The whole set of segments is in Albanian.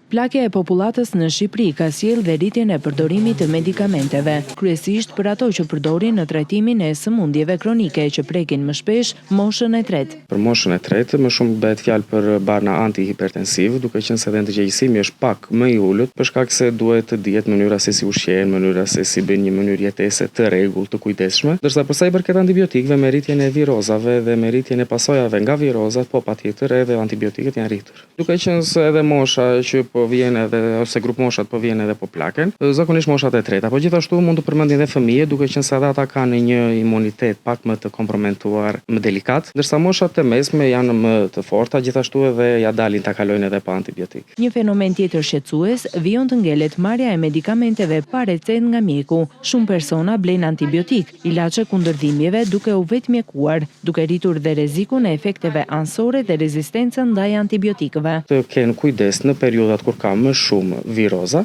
Plakja e popullatës në Shqipëri ka sjellë dhe rritjen e përdorimit të medikamenteve, kryesisht për ato që përdorin në trajtimin e sëmundjeve kronike që prekin më shpesh moshën e tretë. Për moshën e tretë, më shumë bëhet fjalë për barna antihipertensiv, duke qenë se ndërgjegjësimi është pak më i ulët, për shkak se duhet të dihet mënyra se si ushqehen, mënyra se si bëjnë një mënyrë jetese të rregullt, të kujdesshme. Ndërsa për sa i përket antibiotikëve, me rritjen e virozave dhe me rritjen e pasojave nga virozat, po patjetër edhe antibiotikët janë rritur. Duke qenë se edhe mosha që po vjen edhe ose grup moshat po vjen edhe po plaken, zakonisht moshat e treta, po gjithashtu mund të përmendin edhe fëmijët, duke qenë se ata kanë një imunitet pak më të kompromentuar, më delikat, ndërsa moshat e mesme janë më të forta, gjithashtu edhe ja dalin ta kalojnë edhe pa antibiotik. Një fenomen tjetër shqetësues vijon të ngelet marrja e medikamenteve pa recetë nga mjeku. Shumë persona blejnë antibiotik, ilaçe kundër dhimbjeve duke u vetmjekuar, duke rritur dhe rrezikun e efekteve anësore dhe rezistencën ndaj antibiotikëve. Të kenë kujdes në periudhat kur ka më shumë viroza,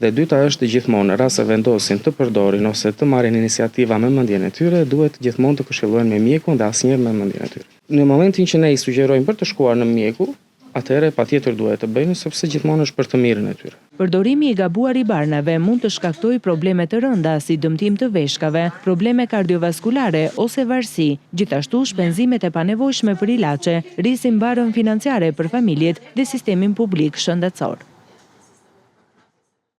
dhe dyta është gjithmonë në rast se vendosin të përdorin ose të marrin iniciativa me mendjen e tyre, duhet gjithmonë të këshillohen me mjekun dhe asnjëherë me mendjen e tyre. Në momentin që ne i sugjerojmë për të shkuar në mjeku, atëherë patjetër duhet të bëjnë sepse gjithmonë është për të mirën e tyre. Përdorimi i gabuar i barnave mund të shkaktojë probleme të rënda si dëmtim të veshkave, probleme kardiovaskulare ose varësi. Gjithashtu, shpenzimet e panevojshme për ilaçe rrisin barën financiare për familjet dhe sistemin publik shëndetësor.